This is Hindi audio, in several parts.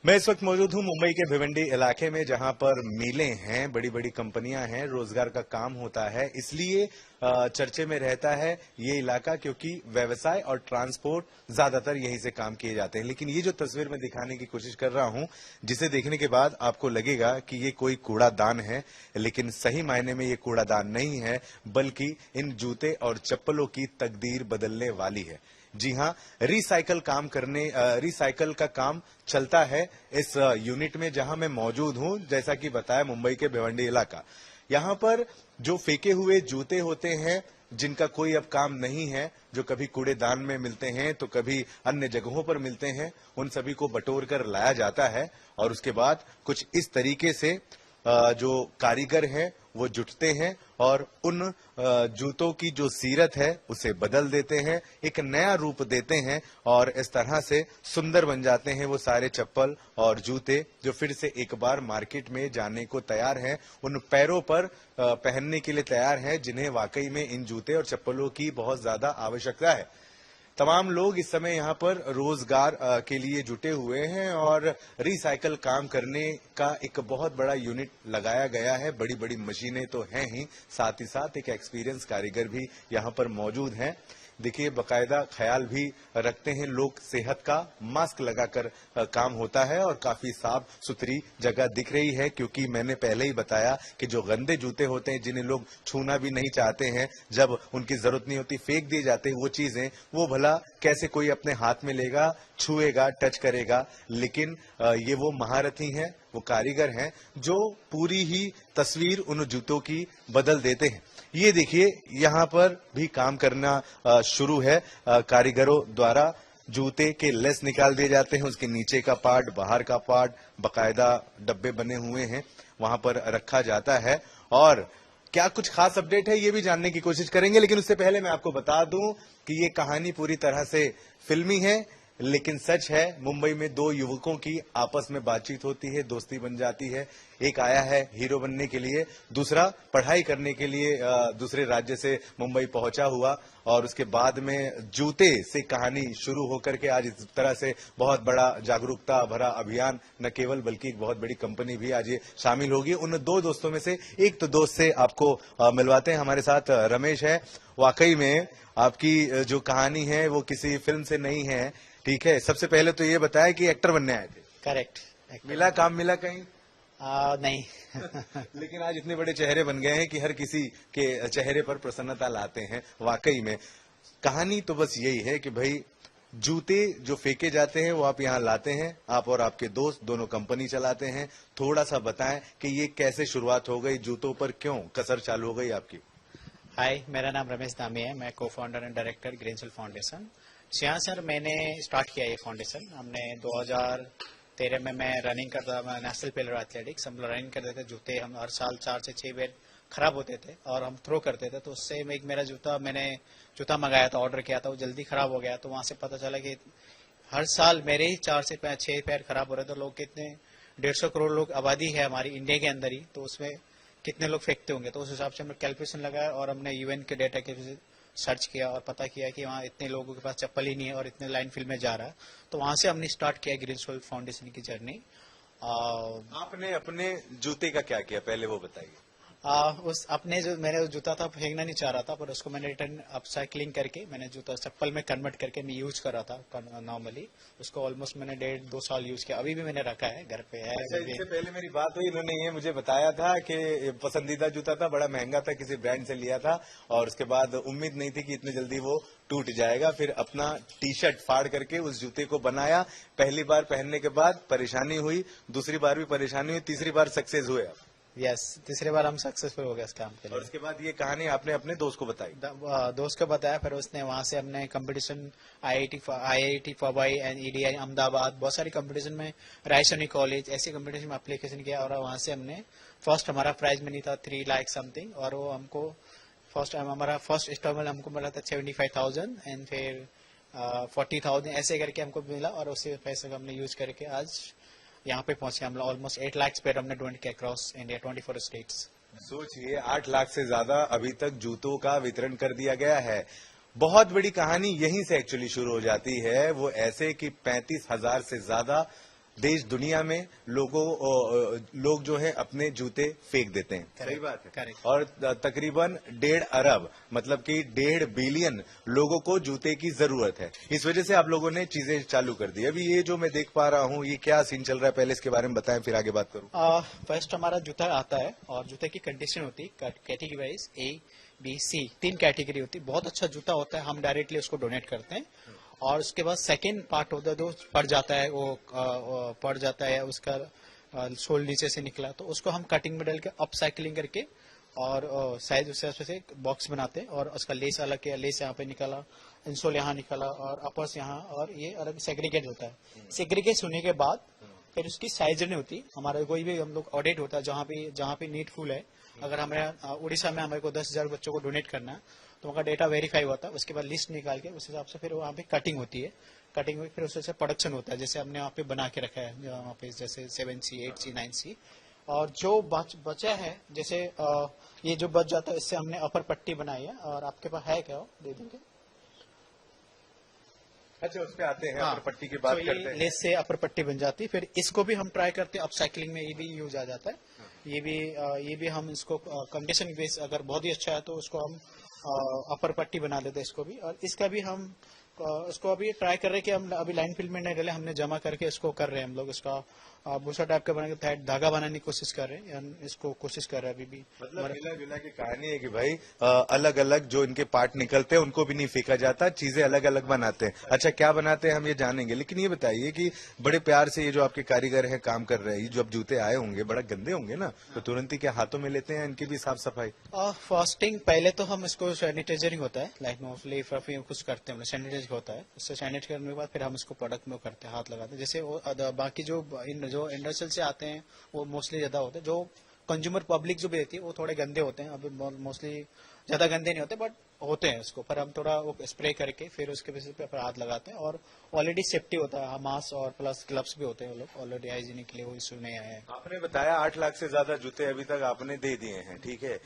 मैं इस वक्त मौजूद हूं मुंबई के भिवंडी इलाके में, जहां पर मिलें हैं, बड़ी बड़ी कंपनियां हैं, रोजगार का काम होता है। इसलिए चर्चे में रहता है ये इलाका, क्योंकि व्यवसाय और ट्रांसपोर्ट ज्यादातर यहीं से काम किए जाते हैं। लेकिन ये जो तस्वीर मैं दिखाने की कोशिश कर रहा हूं, जिसे देखने के बाद आपको लगेगा कि ये कोई कूड़ादान है, लेकिन सही मायने में ये कूड़ादान नहीं है, बल्कि इन जूते और चप्पलों की तकदीर बदलने वाली है। जी हां, रिसाइकल का काम चलता है इस यूनिट में जहां मैं मौजूद हूं। जैसा कि बताया, मुंबई के भिवंडी इलाका, यहां पर जो फेंके हुए जूते होते हैं, जिनका कोई अब काम नहीं है, जो कभी कूड़ेदान में मिलते हैं तो कभी अन्य जगहों पर मिलते हैं, उन सभी को बटोर कर लाया जाता है और उसके बाद कुछ इस तरीके से जो कारीगर हैं वो जुटते हैं और उन जूतों की जो सीरत है उसे बदल देते हैं, एक नया रूप देते हैं और इस तरह से सुंदर बन जाते हैं वो सारे चप्पल और जूते, जो फिर से एक बार मार्केट में जाने को तैयार हैं, उन पैरों पर पहनने के लिए तैयार हैं, जिन्हें वाकई में इन जूते और चप्पलों की बहुत ज्यादा आवश्यकता है। तमाम लोग इस समय यहाँ पर रोजगार के लिए जुटे हुए हैं और रिसाइकल काम करने का एक बहुत बड़ा यूनिट लगाया गया है। बड़ी बड़ी मशीनें तो हैं ही, साथ ही साथ एक एक्सपीरियंस कारीगर भी यहाँ पर मौजूद हैं। देखिए, बकायदा ख्याल भी रखते हैं लोग सेहत का, मास्क लगाकर काम होता है और काफी साफ सुथरी जगह दिख रही है, क्योंकि मैंने पहले ही बताया कि जो गंदे जूते होते हैं, जिन्हें लोग छूना भी नहीं चाहते हैं, जब उनकी जरूरत नहीं होती फेंक दिए जाते हैं वो चीजें, वो भला कैसे कोई अपने हाथ में लेगा, छुएगा, टच करेगा। लेकिन ये वो महारथी हैं, वो कारीगर हैं, जो पूरी ही तस्वीर उन जूतों की बदल देते हैं। ये देखिए, यहाँ पर भी काम करना शुरू है कारीगरों द्वारा। जूते के लेस निकाल दिए जाते हैं, उसके नीचे का पार्ट, बाहर का पार्ट, बकायदा डब्बे बने हुए हैं, वहां पर रखा जाता है। और क्या कुछ खास अपडेट है ये भी जानने की कोशिश करेंगे, लेकिन उससे पहले मैं आपको बता दूं कि ये कहानी पूरी तरह से फिल्मी है, लेकिन सच है। मुंबई में दो युवकों की आपस में बातचीत होती है, दोस्ती बन जाती है। एक आया है हीरो बनने के लिए, दूसरा पढ़ाई करने के लिए दूसरे राज्य से मुंबई पहुंचा हुआ, और उसके बाद में जूते से कहानी शुरू होकर के आज इस तरह से बहुत बड़ा जागरूकता भरा अभियान, न केवल बल्कि एक बहुत बड़ी कंपनी भी आज ये शामिल होगी। उन दो दोस्तों में से एक तो दोस्त से आपको मिलवाते हैं। हमारे साथ रमेश है। वाकई में आपकी जो कहानी है वो किसी फिल्म से नहीं है, ठीक है। सबसे पहले तो ये बताया कि एक्टर बनने आए थे। करेक्ट। मिला, काम मिला कहीं? नहीं। लेकिन आज इतने बड़े चेहरे बन गए हैं कि हर किसी के चेहरे पर प्रसन्नता लाते हैं। वाकई में कहानी तो बस यही है कि भाई, जूते जो फेंके जाते हैं वो आप यहाँ लाते हैं, आप और आपके दोस्त दोनों कंपनी चलाते हैं। थोड़ा सा बताएं कि ये कैसे शुरुआत हो गई, जूतों पर क्यों कसर चालू हो गई आपकी? हाय, मेरा नाम रमेश दामी है। मैं को फाउंडर एंड डायरेक्टर ग्रीनसिल फाउंडेशन। यहाँ सर मैंने स्टार्ट किया ये फाउंडेशन। हमने 2013 में मैं रनिंग करता था, नेशनल प्लेयर एथलेटिक्स। हम रनिंग करते थे, जूते हम हर साल 4 से 6 बार खराब होते थे और हम थ्रो करते थे, तो उससे एक मेरा मैंने जूता मंगाया था, ऑर्डर किया था, वो जल्दी खराब हो गया। तो वहां से पता चला कि हर साल मेरे ही 4 से 6 पैर खराब हो रहे थे। तो लोग कितने 150 करोड़ लोग आबादी है हमारी इंडिया के अंदर ही, तो उसमें कितने लोग फेंकते होंगे। तो उस हिसाब से हमने कैलकुलेशन लगाया और हमने यूएन के डेटा के सर्च किया और पता किया कि वहाँ इतने लोगों के पास चप्पल ही नहीं है और इतने लाइन फील्ड में जा रहा है। तो वहां से हमने स्टार्ट किया ग्रीनसिल फाउंडेशन की जर्नी। आपने अपने जूते का क्या किया, पहले वो बताइए। उस अपने जो मैंने जूता था फेंकना नहीं चाह रहा था, पर उसको मैंने रिटर्न अपसाइक्लिंग करके मैंने जूता चप्पल में कन्वर्ट करके मैं यूज कर रहा था नॉर्मली। उसको ऑलमोस्ट मैंने 1.5-2 साल यूज किया, अभी भी मैंने रखा है, घर पे है। अच्छा, इससे पहले मेरी बात हुई, इन्होंने ये मुझे बताया था कि पसंदीदा जूता था, बड़ा महंगा था, किसी ब्रांड से लिया था और उसके बाद उम्मीद नहीं थी कि इतनी जल्दी वो टूट जाएगा। फिर अपना टी शर्ट फाड़ करके उस जूते को बनाया। पहली बार पहनने के बाद परेशानी हुई, दूसरी बार भी परेशानी हुई, तीसरी बार सक्सेस हुए आप? यस, तीसरी बार हम सक्सेसफुल हो गए इस काम के लिए। और उसके बाद ये कहानी आपने अपने दोस्त को बताई? दोस्त को बताया, फिर उसने वहां से हमने कंपटीशन आईआईटी फबाई एंड ईडीआई अहमदाबाद, बहुत सारी कंपटीशन में, रायसोनी कॉलेज, ऐसे कंपटीशन में एप्लीकेशन किया और वहां से हमने फर्स्ट, हमारा प्राइज मनी था 3 लाख समथिंग, और वो हमको हमारा फर्स्ट इंस्टॉलमेंट हमको मिला था 75,000 एंड फिर 40,000 ऐसे करके हमको मिला, और उसी पैसे को हमने यूज करके आज यहाँ पे पहुंचे। हम ऑलमोस्ट 8 लाख पेयर हमने डोनेट किया अक्रॉस इंडिया 24 स्टेट्स। सोचिए, 8 लाख से ज्यादा अभी तक जूतों का वितरण कर दिया गया है। बहुत बड़ी कहानी यहीं से एक्चुअली शुरू हो जाती है। वो ऐसे कि 35,000 से ज्यादा देश दुनिया में लोग जो है अपने जूते फेंक देते हैं। सही बात है। Correct. और तकरीबन 1.5 अरब मतलब कि 1.5 बिलियन लोगों को जूते की जरूरत है। इस वजह से आप लोगों ने चीजें चालू कर दी। अभी ये जो मैं देख पा रहा हूँ, ये क्या सीन चल रहा है, पहले इसके बारे में बताएं, फिर आगे बात करूं। फर्स्ट हमारा जूता आता है और जूते की कंडीशन होती है category wise A, B, C 3 category होती है। बहुत अच्छा जूता होता है, हम डायरेक्टली उसको डोनेट करते हैं। और उसके बाद सेकेंड पार्ट होता है जो पड़ जाता है, वो पड़ जाता है, उसका सोल नीचे से निकला तो उसको हम कटिंग में डाल के अपसाइकलिंग करके और साइज उस हिसाब से बॉक्स बनाते हैं। और उसका लेस अलग किया, लेस यहाँ पे निकाला, इंसोल यहाँ निकाला और अपर्स यहाँ, और ये अलग सेग्रीगेट होता है। सेग्रीगेट होने के बाद फिर उसकी साइज नहीं होती। हमारा कोई भी हम लोग ऑडिट होता है जहाँ पे नीडफुल है। अगर हमें उड़ीसा में हमारे को 10,000 बच्चों को डोनेट करना है तो उनका डेटा वेरीफाई होता है। उसके बाद लिस्ट निकाल के उस हिसाब से फिर वहाँ पे कटिंग होती है। कटिंग हुई फिर उससे प्रोडक्शन होता है, जैसे हमने वहाँ पे बना के रखा है वहाँ पे, जैसे 7C, 8C, 9C। और जो बचा है, जैसे ये जो बच जाता है, इससे हमने अपर पट्टी बनाई है। और आपके पास है क्या, वो दे देंगे? अच्छा, उस पे आते हैं। हाँ, अपर पट्टी की बात तो करते ये हैं। लेस से अपर पट्टी बन जाती है। फिर इसको भी हम ट्राई करते हैं, अपसाइकलिंग में ये भी यूज आ जाता है। ये भी हम इसको कंडीशन बेस अगर बहुत ही अच्छा है तो उसको हम अपर पट्टी बना देते हैं इसको भी। और इसका भी हम इसको अभी ट्राई कर रहे हैं कि हम अभी लाइन फिल्म में नहीं डाले, हमने जमा करके इसको कर रहे हैं हम लोग। इसका भूसा टाइप का बना के धागा बनाने की कोशिश कर रहे हैं, इसको कोशिश कर रहे हैं अभी भी। मतलब मिला जुला की कहानी है कि भाई अलग अलग जो इनके पार्ट निकलते हैं उनको भी नहीं फेंका जाता, चीजें अलग अलग बनाते हैं। अच्छा, क्या बनाते हैं हम ये जानेंगे, लेकिन ये बताइए कि बड़े प्यार से ये जो आपके कारीगर हैं काम कर रहे हैं, ये जो अब जूते आए होंगे बड़ा गंदे होंगे ना, तो तुरंत ही क्या हाथों में लेते हैं इनकी भी साफ सफाई? फास्टिंग पहले तो हम इसको सैनिटाइजरिंग होता है, लाइक मोस्टली कुछ करते हैं, सैनिटाइज होता है। उससे सैनिटाइज करने के बाद फिर हम इसको प्रोडक्ट में करते हैं, हाथ लगाते हैं। जैसे वो बाकी जो इंडस्ट्रियल से आते हैं वो मोस्टली ज्यादा होते हैं। जो कंज्यूमर पब्लिक जो भी रहती है वो थोड़े गंदे होते हैं, अभी मोस्टली ज्यादा गंदे नहीं होते बट होते हैं उसको। पर हम थोड़ा वो स्प्रे करके फिर उसके बेसिस पे हाथ लगाते हैं। और ऑलरेडी सेफ्टी होता है, मास्क और प्लस ग्लव्स भी होते हैं, वो लोग ऑलरेडी हाइजीनिक के लिए वो इशू नहीं आया है। आपने बताया 8 लाख से ज्यादा जूते अभी तक आपने दे दिए हैं, ठीक है।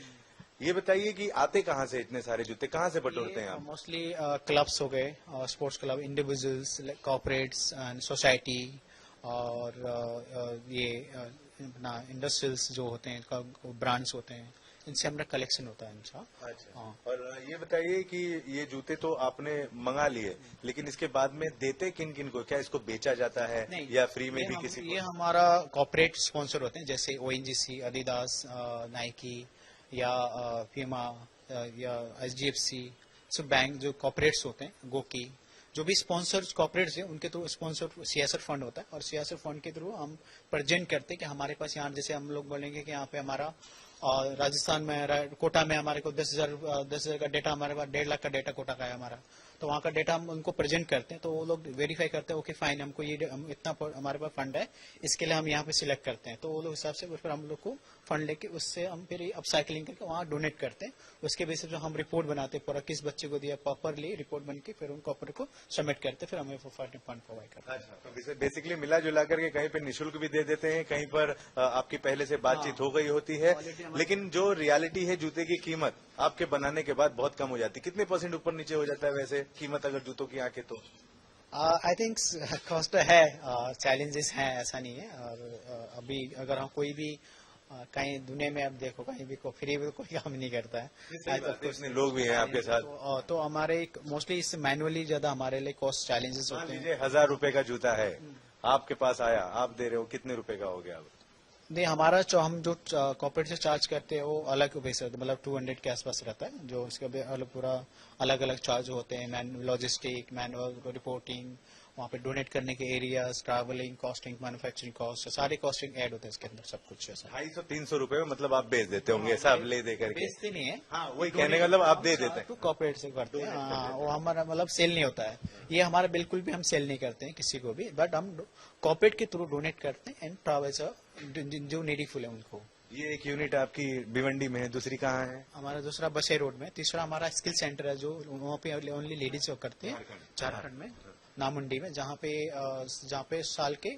ये बताइए कि आते कहाँ से इतने सारे जूते, कहाँ से बटोरते हैं आप? मोस्टली क्लब्स हो गए, sports club, individuals, corporates and society, और ये अपना इंडस्ट्रियल्स जो होते हैं, ब्रांड्स होते हैं, इनसे हमारा कलेक्शन होता है इनका। अच्छा। हाँ। और ये बताइए कि ये जूते तो आपने मंगा लिए, लेकिन इसके बाद में देते किन किन को, क्या इसको बेचा जाता है नहीं, या फ्री में भी किसी ये को? हमारा कॉर्पोरेट स्पॉन्सर होते हैं, जैसे ONGC, अडिडास, नाइकी या फीमा या SGFC, सब बैंक जो कॉर्पोरेट्स होते हैं, गोकी, जो भी स्पॉन्सर कॉर्पोरेट्स हैं उनके थ्रू स्पॉन्सर CSR फंड होता है। और CSR फंड के थ्रू हम प्रेजेंट करते हैं कि हमारे पास यहाँ, जैसे हम लोग बोलेंगे कि यहाँ पे हमारा राजस्थान में कोटा में हमारे को 10,000 का डेटा, हमारे पास 1.5 लाख का डेटा कोटा का है हमारा, तो वहाँ का डेटा हम उनको प्रेजेंट करते हैं। तो वो लोग वेरीफाई करते हैं, ओके फाइन, हमको ये इतना हमारे पास फंड है, इसके लिए हम यहाँ पे सिलेक्ट करते हैं। तो वो लोग हिसाब से फिर हम लोग को फंड लेके उससे हम फिर अपसाइकलिंग करके वहाँ डोनेट करते हैं। उसके बेसिस पे हम रिपोर्ट बनाते हैं, पूरा किस बच्चे को दिया, प्रॉपरली रिपोर्ट बन के फिर उन कॉर्पोरेट को सबमिट करते हैं, फिर हमें फंड प्रोवाइड करते हैं। अच्छा, तो बेसिकली मिला जुला करके कहीं पे निशुल्क भी दे देते हैं, कहीं पर आपकी पहले से बातचीत हो गई होती है, लेकिन जो रियलिटी है जूते की कीमत आपके बनाने के बाद बहुत कम हो जाती है। कितने % ऊपर नीचे हो जाता है वैसे कीमत अगर जूतों की आंखें तो? आई थिंक कॉस्ट है, चैलेंजेस हैं, ऐसा नहीं है। और अभी अगर हम कोई भी कहीं दुनिया में आप देखो, कहीं भी फ्री में कोई काम नहीं करता है। इतने लोग भी हैं आपके साथ, तो हमारे मोस्टली इससे मैनुअली ज्यादा हमारे लिए कॉस्ट चैलेंजेस होते हैं। 1,000 रुपए का जूता है आपके पास आया, आप दे रहे हो, कितने रुपए का हो गया अब? नहीं, हमारा जो हम जो कॉर्पोरेट से चार्ज करते हैं वो अलग बेस रहता है, मतलब 200 के आसपास रहता है। जो उसका भी अलग पूरा अलग अलग चार्ज होते हैं, लॉजिस्टिक, मैनुअल रिपोर्टिंग, वहाँ पे डोनेट करने के areas, travelling costing, manufacturing cost, सारे कॉस्टिंग ऐड होते हैं इसके अंदर, सब कुछ ऐसा। 250-300 रुपए में मतलब आप बेच देते होंगे सब ले दे करके? बेचते नहीं है, हाँ, वही कहने का मतलब आप दे देते हैं। तो कॉर्पोरेट से करते हैं। हाँ, वो हमारा मतलब सेल नहीं होता है, ये हमारा बिल्कुल भी हम सेल नहीं करते हैं किसी को भी, बट हम कॉर्पोरेट के थ्रू डोनेट करते हैं एंड ट्रैवल जो नीडीफुल है उनको। ये एक यूनिट आपकी भिवंडी में है, दूसरी कहाँ है? हमारा दूसरा बसे रोड में, तीसरा हमारा स्किल सेंटर है जो वहाँ पे ओनली लेडीज करते हैं, झारखंड में नामुंडी में, जहाँ पे साल के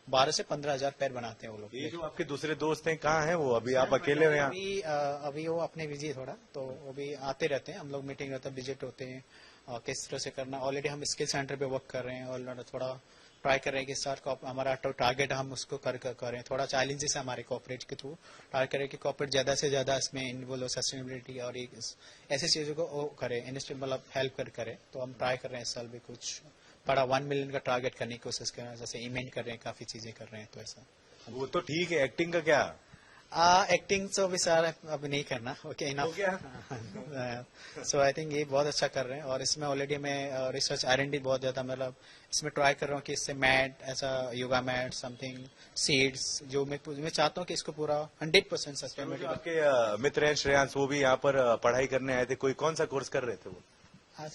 12 से 15,000 पैर बनाते हैं वो लोग। ये जो आपके दूसरे दोस्त हैं कहाँ हैं वो? अभी आप अकेले हो यहाँ? अभी वो अपने बिजी है थोड़ा, तो वो भी आते रहते हैं, हम लोग मीटिंग रहता है, विजिट होते हैं, किस तरह से करना। ऑलरेडी हम स्किल सेंटर पे वर्क कर रहे हैं और थोड़ा ट्राई कर रहे हैं कि हमारा टारगेट हम उसको करें, थोड़ा चैलेंजेस है हमारे कॉर्पोरेट के थ्रू, ट्राई करें कि कॉर्पोरेट ज्यादा से ज्यादा इसमें इन्वॉल्व सस्टेनेबिलिटी और ऐसी चीजों को करें, मतलब हेल्प करें। तो हम ट्राई कर रहे हैं इस साल भी कुछ बड़ा 1 मिलियन का टारगेट करने की कोशिश कर रहे हैं, जैसे इवेंट कर रहे हैं, काफी चीजें कर रहे हैं। तो ऐसा वो तो ठीक है, एक्टिंग का क्या? एक्टिंग तो भी सारा अब नहीं करना, okay enough. So I think ये बहुत अच्छा कर रहे हैं, और इसमें ऑलरेडी मैं रिसर्च R&D बहुत ज्यादा, मतलब इसमें ट्राई कर रहा हूँ कि इससे मैट, ऐसा योगा मैट, समथिंग सीड्स, जो मैं चाहता हूँ कि इसको पूरा 100% सस्टेनेबिलिटी। आपके मित्र हैं श्रेयांश, वो भी यहाँ पर पढ़ाई करने आए थे, कोई कौन सा कोर्स कर रहे थे वो?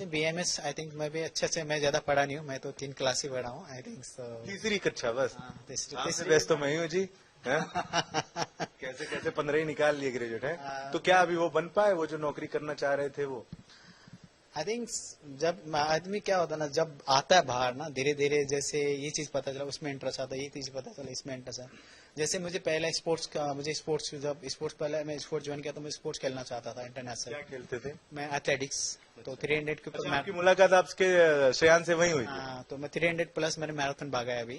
BMS I think. मैं भी अच्छे से, मैं ज्यादा पढ़ा नहीं हूँ, मैं तो 3 क्लास ही पढ़ा हूँ आई थिंक। तीसरी कक्षा बस? तीसरी बेस्ट तो मैं ही हूँ जी। कैसे कैसे 15 ही निकाल लिए ग्रेजुएट है। तो क्या अभी वो बन पाए, वो जो नौकरी करना चाह रहे थे वो? आई थिंक जब आदमी क्या होता है ना, जब आता है बाहर ना, धीरे धीरे जैसे ये चीज पता चला उसमें इंटरेस्ट आता है, ये चीज पता चला इसमें इंटरेस्ट है। जैसे मुझे पहले स्पोर्ट्स का, जब स्पोर्ट्स पहले मैं स्पोर्ट्स ज्वाइन किया तो मैं स्पोर्ट्स खेलना चाहता था इंटरनेशनल। क्या खेलते थे? मैं एथलेटिक्स, तो 300 के ऊपर। आपकी मुलाकात आपके श्रेयांश से वही हुई थी? हाँ, तो मैं 300 प्लस मैंने मैराथन भागा है अभी,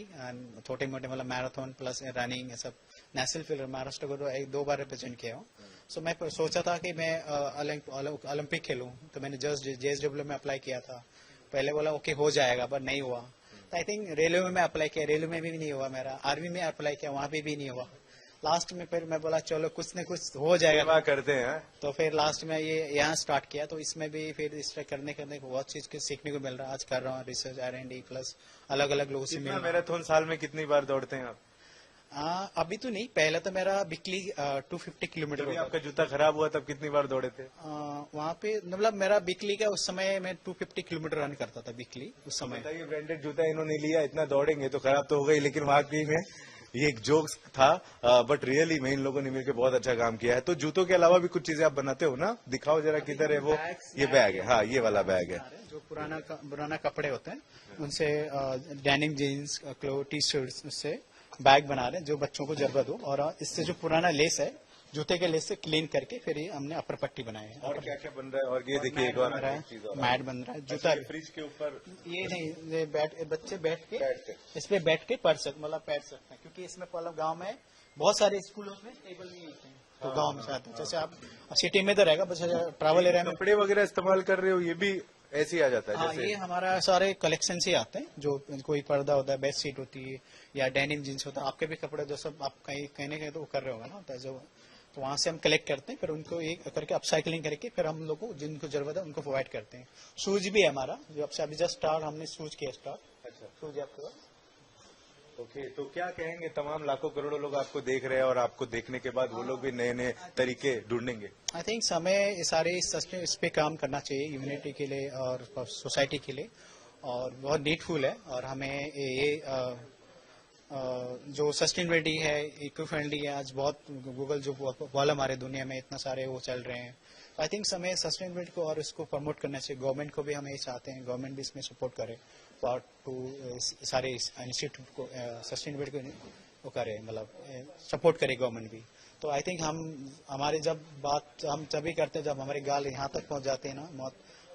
छोटे मोटे मतलब मैराथन प्लस रनिंग, सब नेशनल फील्ड महाराष्ट्र को 1-2 बार रिप्रेजेंट किया हूँ। सो मैं सोचा था कि मैं ओलंपिक खेलूं, तो मैंने जस्ट JSW में अप्लाई किया था। पहले बोला ओके हो जाएगा, पर नहीं हुआ। आई थिंक रेलवे में मैं अप्लाई किया, रेलवे में भी नहीं हुआ मेरा। आर्मी में अप्लाई किया, वहां पे भी नहीं हुआ। लास्ट में फिर मैं बोला चलो कुछ न कुछ हो जाएगा, करते हैं। तो फिर लास्ट में ये यहाँ स्टार्ट किया, तो इसमें भी फिर इस करने को बहुत चीज के सीखने को मिल रहा है। आज कर रहा हूँ रिसर्च R&D प्लस अलग अलग लोगों से मिल। मैराथन साल में कितनी बार दौड़ते हैं आप? अभी तो नहीं, पहले तो मेरा वीकली 250 किलोमीटर। आपका जूता खराब हुआ तब कितनी बार दौड़े थे? वहाँ पे मतलब मेरा वीकली का उस समय मैं 250 किलोमीटर रन करता था वीकली उस समय। बताइए, ब्रांडेड जूता इन्होंने लिया, इतना दौड़ेंगे तो खराब तो हो गई, लेकिन वाकई में ये एक जोक्स था, बट रियली में इन लोगों ने मिलकर बहुत अच्छा काम किया है। तो जूतों के अलावा भी कुछ चीजें आप बनाते हो ना, दिखाओ जरा किधर है वो। ये बैग है, हाँ ये वाला बैग है। जो पुराना कपड़े होते हैं उनसे डेनिम जीन्स, टी शर्ट्स, उससे बैग बना रहे हैं जो बच्चों को जरूरत हो। और इससे जो पुराना लेस है, जूते के लेस से क्लीन करके फिर ये हमने अपर पट्टी बनाई है। और क्या क्या बन रहा है? और ये देखिए एक और मैट बन रहा है, जूता फ्रिज के ऊपर। ये नहीं, ये बच्चे बैठ के इस पे बैठ के पढ़ सकते, मतलब बैठ सकते हैं, क्योंकि इसमें गाँव में बहुत सारे स्कूलों में टेबल नहीं होते हैं, तो गाँव में आते हैं। जैसे आप सिटी में तो रहेगा, बस ट्रैवल एरिया में कपड़े वगैरह इस्तेमाल कर रहे हो, ये भी ऐसे ही आ जाता है? हाँ, ये हमारा सारे कलेक्शन से आते हैं। जो कोई पर्दा होता है, बेड शीट होती है, या डेनिम जींस होता है, आपके भी कपड़े जो सब आप कहीं न कहीं तो कर रहे होगा ना, तो वहां से हम कलेक्ट करते हैं, फिर उनको एक करके अपसाइकलिंग करके फिर हम लोग को जिनको जरूरत है उनको प्रोवाइड करते हैं। शूज भी है हमारा, जो अभी जस्ट स्टार्ट हमने शूज किया स्टार्ट। अच्छा, शूज आपके ओके। तो क्या कहेंगे, तमाम लाखों करोड़ों लोग आपको देख रहे हैं और आपको देखने के बाद वो लोग भी नए नए तरीके ढूंढेंगे? आई थिंक हमें सारे इस पे काम करना चाहिए, ह्यूमैनिटी के लिए और सोसाइटी के लिए, और बहुत नीडफुल है। और हमें ये जो सस्टेनेबिलिटी है, इको फ्रेंडली है, आज बहुत गूगल जो वॉल हमारे दुनिया में इतना सारे वो चल रहे हैं। आई थिंक हमें सस्टेनेबिलिटी को और इसको प्रमोट करना चाहिए। गवर्नमेंट को भी हम यही चाहते हैं, गवर्नमेंट भी इसमें सपोर्ट करे, और सारे इंस्टीट्यूट को सस्टेनेबिलिटी को वो करे, मतलब सपोर्ट करे गवर्नमेंट भी। तो आई थिंक हमारे हम तभी करते हैं जब हमारे गाल यहाँ तक पहुंच जाते हैं ना, मौत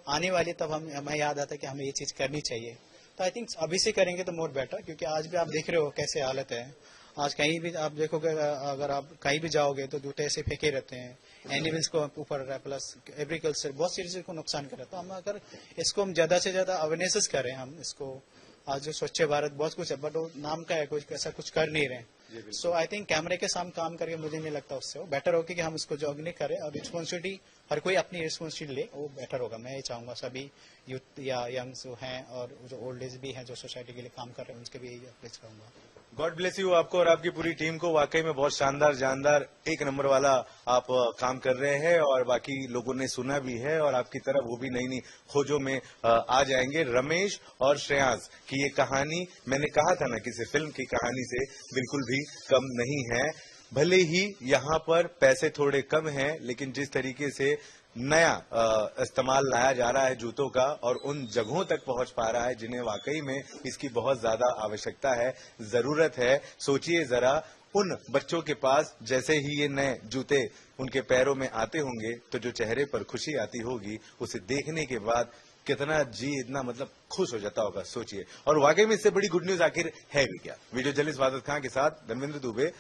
आने वाली, तब हमें याद आता है कि हमें ये चीज करनी चाहिए। तो आई थिंक अभी से करेंगे तो मोर बेटर, क्योंकि आज भी आप देख रहे हो कैसे हालत है। आज कहीं भी आप देखोगे, अगर आप कहीं भी जाओगे तो जूते ऐसे फेंके रहते हैं, एनिमल्स को ऊपर रहा है, प्लस एग्रीकल्चर बहुत सी चीजों को नुकसान कर रहा है। तो हम अगर इसको हम ज्यादा से ज्यादा अवेयरनेस करें, हम इसको आज जो स्वच्छ भारत बहुत कुछ है, बट वो नाम का है, कुछ ऐसा कुछ कर नहीं रहे। सो आई थिंक कैमरे के सामने काम करके मुझे नहीं लगता उससे वो बेटर होगा कि हम उसको जॉगिंग करें, और रिस्पॉन्सिबिलिटी हर कोई अपनी रिस्पॉन्सिबिलिटी ले, वो बेटर होगा। मैं ये चाहूंगा सभी यूथ या यंग्स जो हैं और जो ओल्ड एज भी हैं जो सोसाइटी के लिए काम कर रहे हैं, उनके भी यही अपील करूंगा। गॉड ब्लेस यू आपको और आपकी पूरी टीम को। वाकई में बहुत शानदार जानदार एक नंबर वाला आप काम कर रहे हैं, और बाकी लोगों ने सुना भी है, और आपकी तरफ वो भी नई नई खोजों में आ जाएंगे। रमेश और श्रेयांश की ये कहानी, मैंने कहा था ना, किसी फिल्म की कहानी से बिल्कुल भी कम नहीं है। भले ही यहाँ पर पैसे थोड़े कम हैं, लेकिन जिस तरीके से नया इस्तेमाल लाया जा रहा है जूतों का, और उन जगहों तक पहुंच पा रहा है जिन्हें वाकई में इसकी बहुत ज्यादा आवश्यकता है, जरूरत है। सोचिए जरा, उन बच्चों के पास जैसे ही ये नए जूते उनके पैरों में आते होंगे, तो जो चेहरे पर खुशी आती होगी, उसे देखने के बाद कितना जी इतना मतलब खुश हो जाता होगा, सोचिए। और वाकई में इससे बड़ी गुड न्यूज आखिर है भी क्या? वीडियो जर्नलिस्ट वादत खान के साथ धर्मेंद्र दुबे,